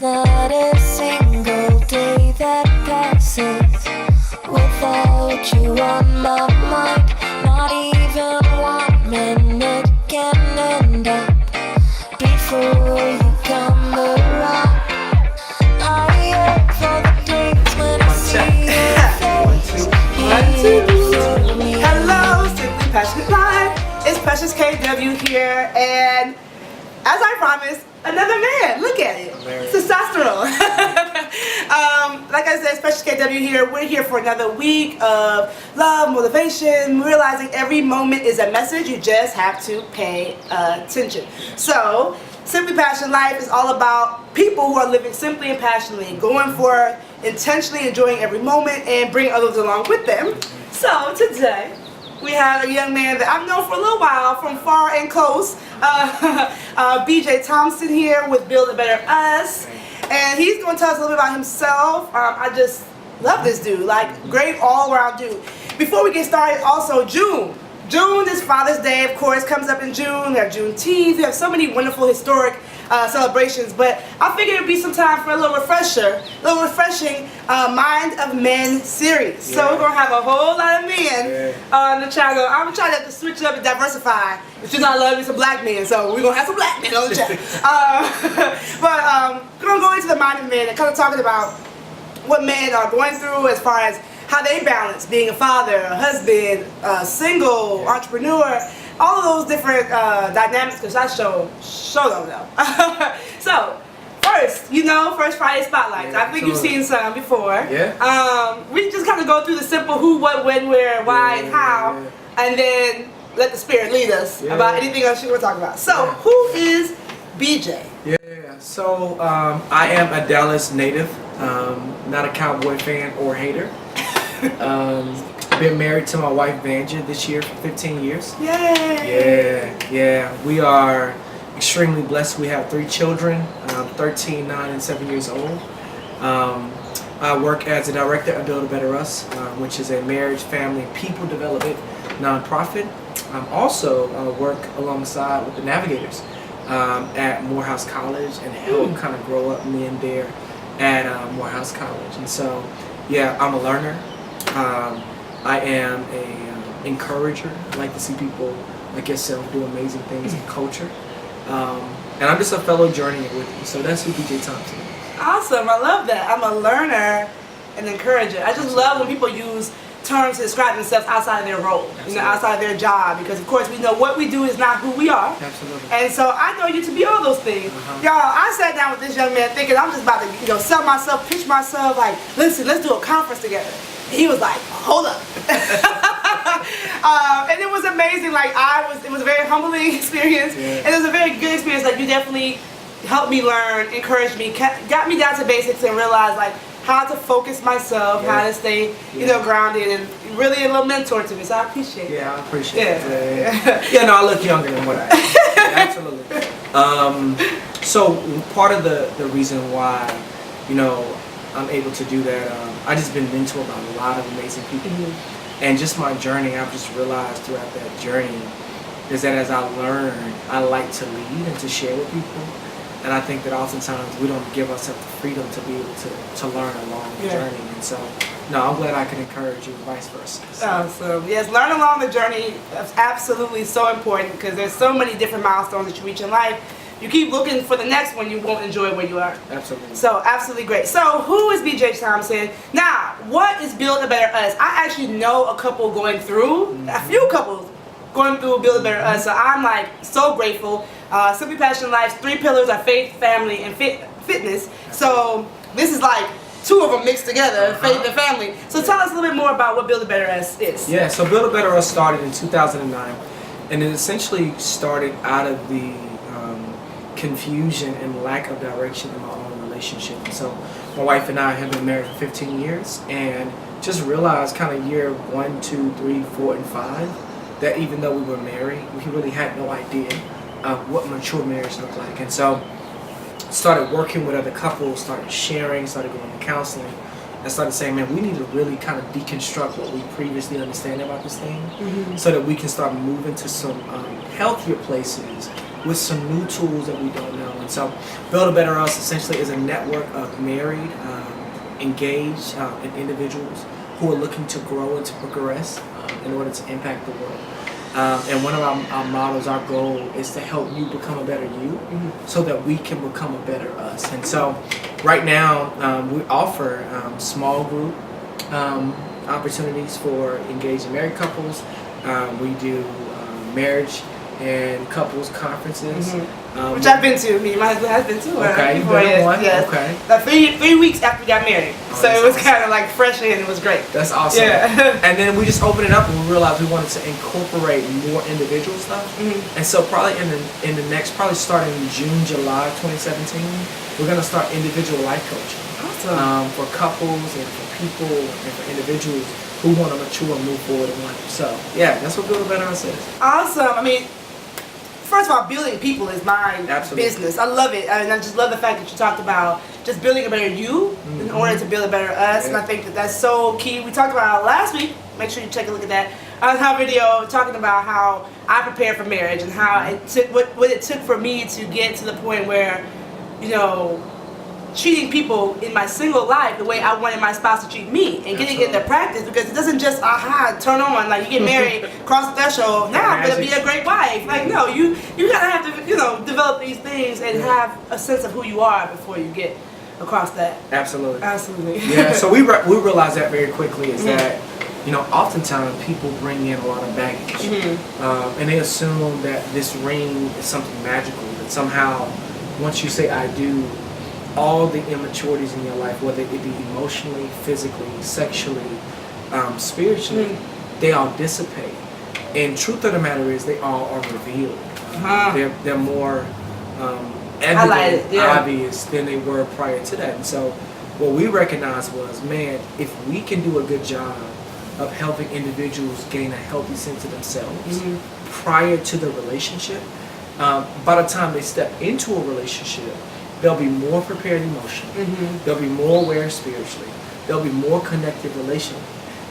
not a single day that passes without you on my mind. Not even 1 minute can end up before you come around. I yearn for the days when I see your face. Hello, Simply Passionate Live. It's Precious KW here, and as I promised, another man. Look at it. Testosterone. Like I said, Precious KW here. We're here for another week of love, motivation, realizing every moment is a message. You just have to pay attention. So, Simply Passionate Life is all about people who are living simply and passionately, going for intentionally enjoying every moment and bring others along with them. So, today, we have a young man that I've known for a little while from far and close, BJ Thompson here with Build a Better Us, and he's going to tell us a little bit about himself. I just love this dude, like great all-around dude. Before we get started, also June is Father's Day, of course, comes up in June. We have Juneteenth. We have so many wonderful historic celebrations, but I figured it'd be some time for a little refreshing Mind of Men series. Yeah. So we're gonna have a whole lot of men on the channel. I'm trying to switch it up and diversify. It's just I love me some black men, so we're gonna have some black men on the channel. But we're gonna go into the Mind of Men and kind of talking about what men are going through as far as how they balance being a father, a husband, single, entrepreneur, all of those different dynamics, because I show them though. So, first Friday Spotlights. I think you've seen some before. Yeah. We just kind of go through the simple who, what, when, where, why, and how, and then let the spirit lead us about anything else you want to talk about. So, who is BJ? Yeah, so I am a Dallas native, not a Cowboy fan or hater. Been married to my wife Vanja this year for 15 years. Yay! Yeah. We are extremely blessed. We have 3 children, 13, 9, and 7 years old. I work as a director at Build a Better Us, which is a marriage, family, people development nonprofit. Also work alongside with the Navigators at Morehouse College and help kind of grow up men there at Morehouse College. And so, yeah, I'm a learner. I am a encourager. I like to see people like yourself do amazing things in culture. And I'm just a fellow journeying with you. So that's who BJ Thompson is. Awesome, I love that. I'm a learner and encourager. I just love when people use terms to describe themselves outside of their role, outside of their job, because of course we know what we do is not who we are. Absolutely. And so I know you to be all those things. Y'all, I sat down with this young man thinking I'm just about to sell myself, pitch myself, like, listen, let's do a conference together. He was like, hold up. And it was amazing. Like it was a very humbling experience. And it was a very good experience. Like you definitely helped me learn, encouraged me, got me down to basics and realized like how to focus myself, how to stay, grounded, and really a little mentor to me. So I appreciate it. Yeah, I appreciate it. Yeah, no, I look younger than what I am. Yeah, absolutely. So part of the reason why, I'm able to do that, I just been mentored by a lot of amazing people. And just my journey, I've just realized throughout that journey is that as I learn, I like to lead and to share with people. And I think that oftentimes we don't give ourselves the freedom to be able to learn along the journey. And so, no, I'm glad I can encourage you and vice versa. So. Awesome. Yes, learn along the journey is absolutely so important because there's so many different milestones that you reach in life. You keep looking for the next one, you won't enjoy where you are. Absolutely. So, absolutely great. So, who is BJ Thompson? Now, what is Build a Better Us? I actually know a couple going through, a few couples going through Build a Better Us. So, I'm like so grateful. Simply Passionate Life's 3 pillars are faith, family, and fitness. So, this is like 2 of them mixed together, faith and family. So, tell us a little bit more about what Build a Better Us is. Yeah, so Build a Better Us started in 2009. And it essentially started out of the confusion and lack of direction in my own relationship. And so my wife and I have been married for 15 years and just realized kind of year 1, 2, 3, 4, and 5 that even though we were married, we really had no idea what mature marriage looked like. And so started working with other couples, started sharing, started going to counseling, and started saying, man, we need to really kind of deconstruct what we previously understand about this thing so that we can start moving to some healthier places with some new tools that we don't know. And so Build a Better Us essentially is a network of married, engaged individuals who are looking to grow and to progress in order to impact the world. And one of our models, our goal is to help you become a better you so that we can become a better us. And so right now we offer small group opportunities for engaged and married couples. We do marriage and couples conferences. Which I've been to. Me and my husband has been to. Okay, you've been to one? Yes. Okay. Like 3 weeks after we got married. Oh, so it was awesome. kind of like fresh and it was great. That's awesome. Yeah. And then we just opened it up and we realized we wanted to incorporate more individual stuff. And so probably in the next, probably starting June, July 2017, we're going to start individual life coaching. Awesome. For couples and for people and for individuals who want to mature and move forward in life. So yeah, that's what Build a Better Us is. Awesome. I mean, first of all, building people is my business. I love it. I mean, I just love the fact that you talked about just building a better you in order to build a better us. And I think that that's so key. We talked about it last week. Make sure you take a look at that. I have a video talking about how I prepared for marriage and how it took, what it took for me to get to the point where, you know, treating people in my single life the way I wanted my spouse to treat me and getting it into practice, because it doesn't just turn on, like you get married, cross the threshold, now I'm gonna be a great wife. Like no, you gotta have to, you know, develop these things and have a sense of who you are before you get across that. Absolutely. Absolutely. Yeah, so we realized that very quickly is that, you know, oftentimes people bring in a lot of baggage and they assume that this ring is something magical, that somehow once you say I do, all the immaturities in your life, whether it be emotionally, physically, sexually, spiritually, they all dissipate. And truth of the matter is, they all are revealed. They're more evident, obvious than they were prior to that. And so, what we recognized was, man, if we can do a good job of helping individuals gain a healthy sense of themselves prior to the relationship, by the time they step into a relationship, they'll be more prepared emotionally. They'll be more aware spiritually. They'll be more connected relationally.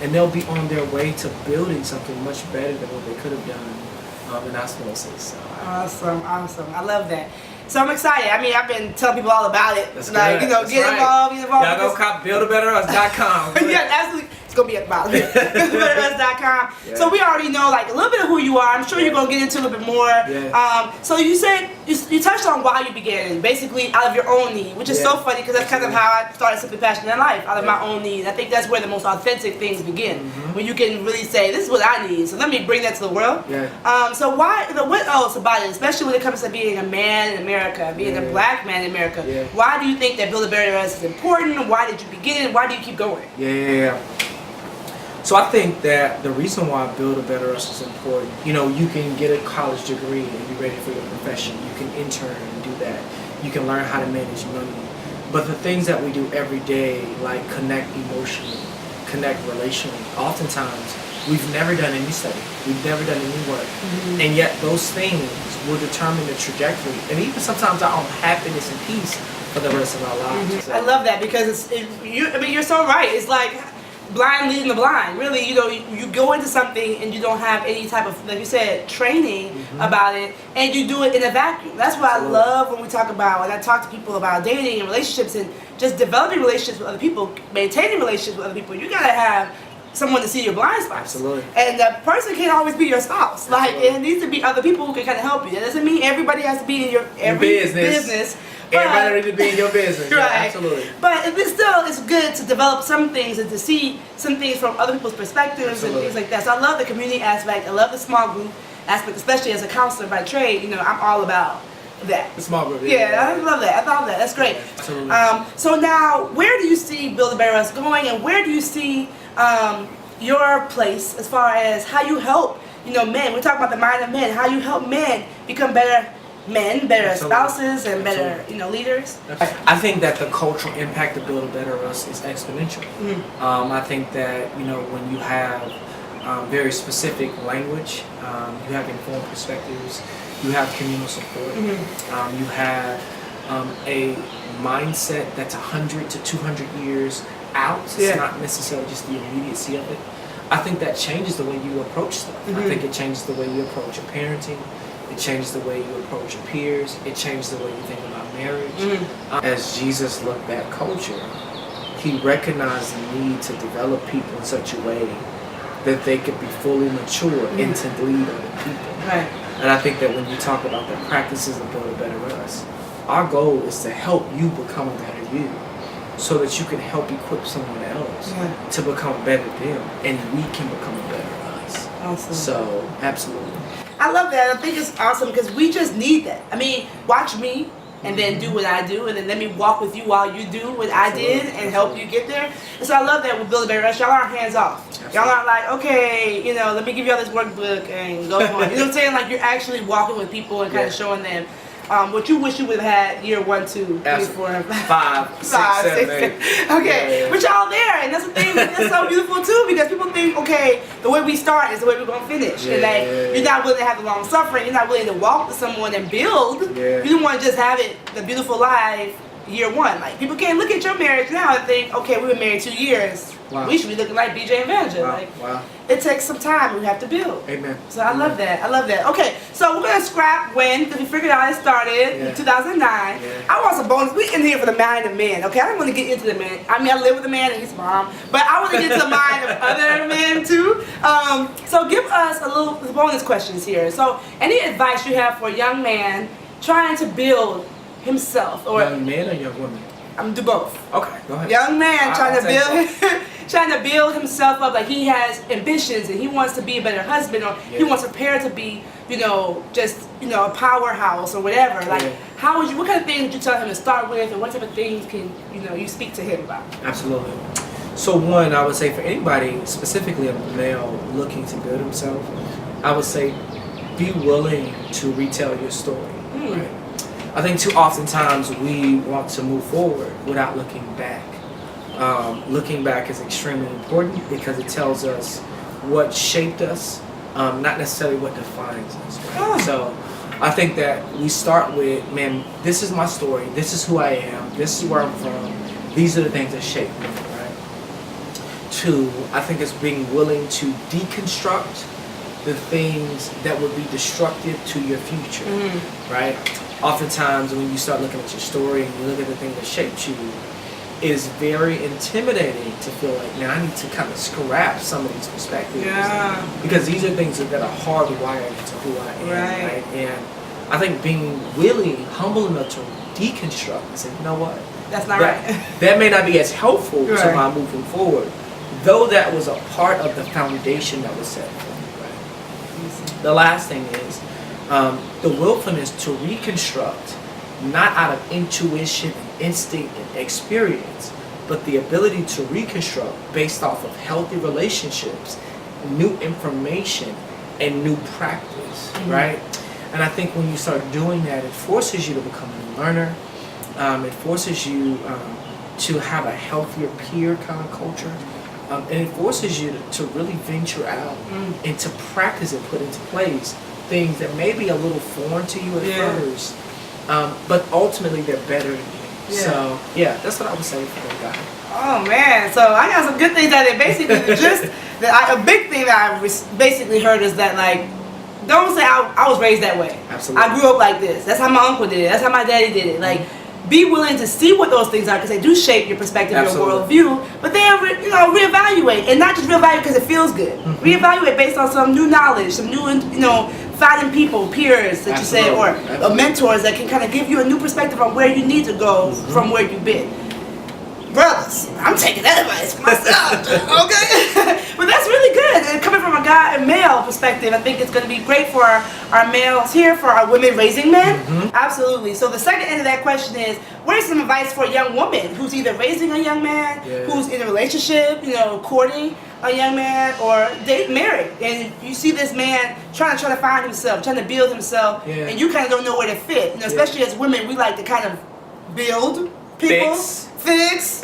And they'll be on their way to building something much better than what they could have done in osmosis. So. Awesome, awesome. I love that. So I'm excited. I mean, I've been telling people all about it. That's like, good. you know, That's get involved, get involved. Y'all go cop buildabetterus.com. Yeah, absolutely. It's going to be at the bottom. BetterUs.com. Yeah. So we already know like a little bit of who you are. I'm sure you're going to get into a little bit more. Yeah. So you said, you touched on why you began, basically out of your own need, which is so funny because that's kind of how I started Simply Passionate in Life, out of my own need. I think that's where the most authentic things begin, when you can really say, this is what I need, so let me bring that to the world. Yeah. So why, what else about it, especially when it comes to being a man in America, being a black man in America, why do you think that Build a Better Us is important? Why did you begin it? Why do you keep going? So I think that the reason why Build a Better Us is important, you know, you can get a college degree and be ready for your profession. You can intern and do that. You can learn how to manage money. But the things that we do every day, like connect emotionally, connect relationally, oftentimes we've never done any study. We've never done any work. And yet those things will determine the trajectory and even sometimes our own happiness and peace for the rest of our lives. I love that because you're so right. It's like blind leading the blind. Really, you know, you go into something and you don't have any type of, like you said, training about it, and you do it in a vacuum. That's what I love when we talk about, when I talk to people about dating and relationships and just developing relationships with other people, maintaining relationships with other people. You gotta have someone to see your blind spots. Absolutely. And that person can't always be your spouse. Like, it needs to be other people who can kind of help you. That doesn't mean everybody has to be in your business. Everybody needs to be in your business. Right. Yeah, absolutely. But it's good to develop some things and to see some things from other people's perspectives and things like that. So I love the community aspect. I love the small group aspect, especially as a counselor by trade. You know, I'm all about that. The small group. Yeah, I love that. I love that. That's great. Absolutely. So now, where do you see Build a Better Us going, and where do you see your place as far as how you help, you know, men? We're talking about the mind of men. How you help men become better men, better spouses, and better, you know, leaders. I think that the cultural impact of Build a Better Us is exponential. I think that, you know, when you have very specific language, you have informed perspectives, you have communal support, you have a mindset that's 100 to 200 years out. It's not necessarily just the immediacy of it. I think that changes the way you approach stuff. I think it changes the way you approach your parenting. It changes the way you approach your peers. It changes the way you think about marriage. As Jesus looked at culture, he recognized the need to develop people in such a way that they could be fully mature and to lead other people. Right. And I think that when you talk about the practices of Build a Better Us, our goal is to help you become a better you, so that you can help equip someone else to become better them, and we can become a better us. Awesome. So, absolutely. I love that. I think it's awesome because we just need that. I mean, watch me and then do what I do, and then let me walk with you while you do what I did and help you get there. And so I love that with Build a Better Us. Y'all aren't hands off. Y'all aren't like, okay, you know, let me give y'all this workbook and go on. You know what I'm saying? Like, you're actually walking with people and kind of showing them what you wish you would have had year 1, 2, 3, 4, 5, 6, 7, 8. Okay, but y'all there, and that's the thing that's so beautiful too, because people think, okay, the way we start is the way we're gonna finish, and like you're not willing to have the long suffering, you're not willing to walk with someone and build. You don't want to just have it the beautiful life year 1. Like, people can't look at your marriage now and think, okay, we've been married 2 years. Wow. We should be looking like BJ and Manager. Wow. Like, Wow. It takes some time. We have to build. Amen. So I love that. I love that. Okay, so we're gonna scrap when, because we figured out it started in 2009. I want some bonus. We in here for the mind of men. Okay, I don't want to get into the man. I mean, I live with a man and his mom, but I want to get to the mind of other men too. So give us a little bonus questions here. So any advice you have for a young man trying to build himself, or young man or young woman? I'm do both. Okay, go ahead. Young man trying to build himself up, like he has ambitions and he wants to be a better husband, or he wants to prepare to be, you know, just, you know, a powerhouse or whatever. Like, how would you? What kind of things would you tell him to start with, and what type of things can you speak to him about? Absolutely. So one, I would say for anybody, specifically a male looking to build himself, I would say be willing to retell your story. Right? I think too oftentimes we want to move forward without looking back. Looking back is extremely important because it tells us what shaped us, not necessarily what defines us. Right? So I think that we start with, man, this is my story, this is who I am, this is where I'm from, these are the things that shape me. Right? 2, I think it's being willing to deconstruct the things that would be destructive to your future. Right? Oftentimes when you start looking at your story and you look at the things that shaped you, it is very intimidating to feel like, man, I need to kind of scrap some of these perspectives. Because these are things that are hardwired into who I am. Right? And I think being willing, humble enough to deconstruct and say, you know what? That's not right. That may not be as helpful to my moving forward, though that was a part of the foundation that was set for me. Right? The last thing is the willfulness to reconstruct, not out of intuition and instinct and experience, but the ability to reconstruct based off of healthy relationships, new information, and new practice, right? And I think when you start doing that, it forces you to become a learner. It forces you to have a healthier peer kind of culture. And it forces you to really venture out and to practice and put into place things that may be a little foreign to you at first, but ultimately they're better than you. So, that's what I would say for that guy. Oh man, so I got some good things out there. Basically, a big thing that I basically heard is that, like, don't say I was raised that way. Absolutely. I grew up like this. That's how my uncle did it. That's how my daddy did it. Like, be willing to see what those things are, because they do shape your perspective, your worldview. But then, reevaluate, and not just reevaluate because it feels good. Reevaluate based on some new knowledge, some new, finding people, peers that you say, or mentors that can kind of give you a new perspective on where you need to go from where you've been. Brothers, I'm taking that advice for myself, okay? But that's really good. And coming from a male perspective, I think it's going to be great for our males here, for our women raising men. Absolutely. So the second end of that question is, what is some advice for a young woman who's either raising a young man, who's in a relationship, courting a young man, or married, and you see this man trying to find himself, trying to build himself, and you kind of don't know where to fit. Especially as women, we like to kind of build people. Fix.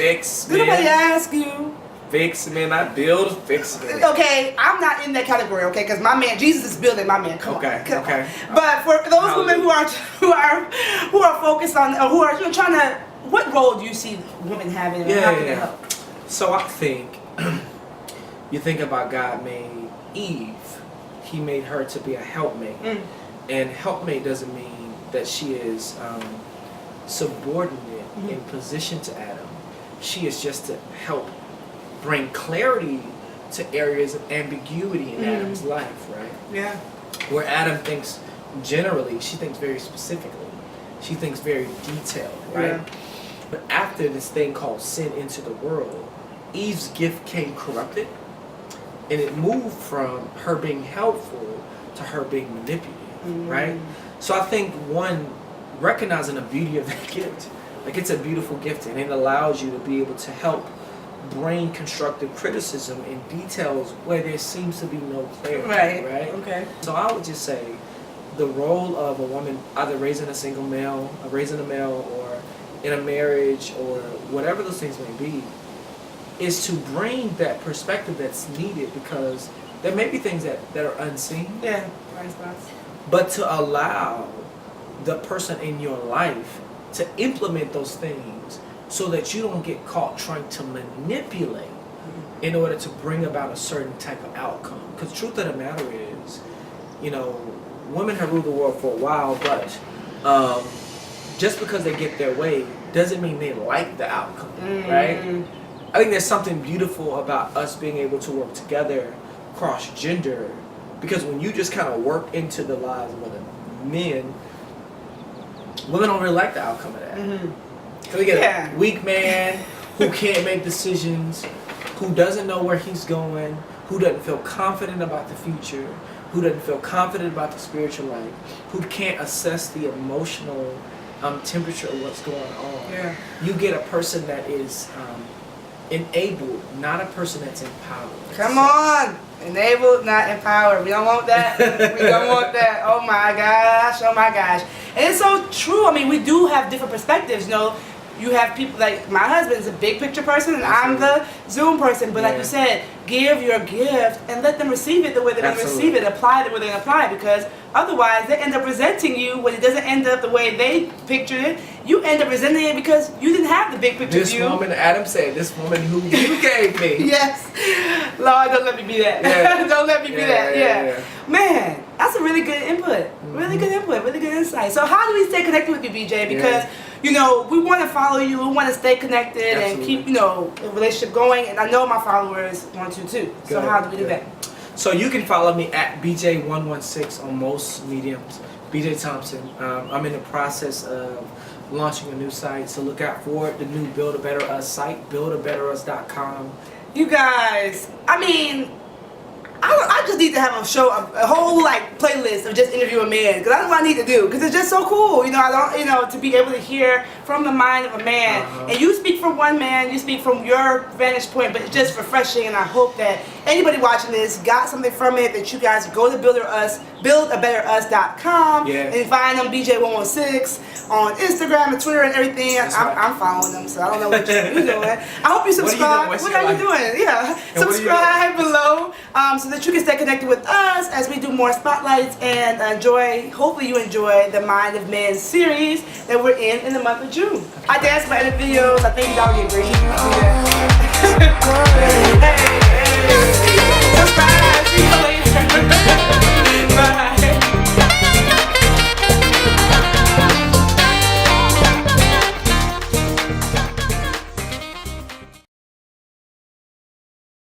Did nobody ask you? Fix, man, not build, fix. Okay, I'm not in that category, okay? Because my man, Jesus is building my man. Come on. Okay. But for those women who are focused on, or who are trying to, what role do you see women having, and how can they help? So I think you think about God made Eve. He made her to be a helpmate. And helpmate doesn't mean that she is subordinate in position to Adam. She is just to help bring clarity to areas of ambiguity in Adam's life, right? Yeah. Where Adam thinks generally, she thinks very specifically. She thinks very detailed, right? Yeah. But after this thing called sin into the world, Eve's gift came corrupted, and it moved from her being helpful to her being manipulative, right? So I think one, recognizing the beauty of that gift, like it's a beautiful gift, and it allows you to be able to help bring constructive criticism in details where there seems to be no clarity, right? Okay. So I would just say the role of a woman, either raising a single male, or raising a male, or in a marriage, or whatever those things may be, is to bring that perspective that's needed, because there may be things that are unseen. Yeah. Right spots. But to allow the person in your life to implement those things so that you don't get caught trying to manipulate in order to bring about a certain type of outcome. Because the truth of the matter is, you know, women have ruled the world for a while, but just because they get their way doesn't mean they like the outcome, right? I think there's something beautiful about us being able to work together cross gender, because when you just kind of work into the lives of other men, women don't really like the outcome of that. So we get a weak man who can't make decisions, who doesn't know where he's going, who doesn't feel confident about the future, who doesn't feel confident about the spiritual life, who can't assess the emotional temperature of what's going on. Yeah. You get a person that is enabled, not a person that's empowered. Come on! Enabled, not empowered. We don't want that. We don't want that. Oh my gosh. Oh my gosh. And it's so true. I mean, we do have different perspectives. You know, you have people like my husband's a big picture person, and I'm the Zoom person. But like you said, give your gift and let them receive it the way they're going to receive it. Apply it the way they're going to apply it, because otherwise they end up resenting you when it doesn't end up the way they pictured it. You end up resenting it because you didn't have the big picture view. This woman, Adam said, this woman who you gave me. Yes. Lord, don't let me be that. Yeah. Don't let me be that. Yeah. Man, that's a really good input. Really good input. Really good insight. So how do we stay connected with you, BJ? Because, you know, we want to follow you. We want to stay connected and keep, you know, the relationship going. And I know my followers want to too. So how do we do that? So you can follow me at bj116 on most mediums. BJ Thompson. I'm in the process of launching a new site, so look out for it. The new Build a Better Us site, buildabetterus.com. You guys, I mean, I just need to have a whole like playlist of just interviewing men, because that's what I need to do, because it's just so cool, you know. I don't, you know, to be able to hear from the mind of a man, and you speak from one man, you speak from your vantage point, but it's just refreshing. And I hope that anybody watching this got something from it, that you guys go to buildabetterus.com and find them BJ116 on Instagram and Twitter and everything. I'm following them, so I don't know what you're doing. I hope you subscribe. What are you doing? Yeah, subscribe below. So that you can stay connected with us as we do more spotlights and hopefully you enjoy the Mind of Men series that we're in the month of June. I dance my edit videos. I think y'all get great. Hey.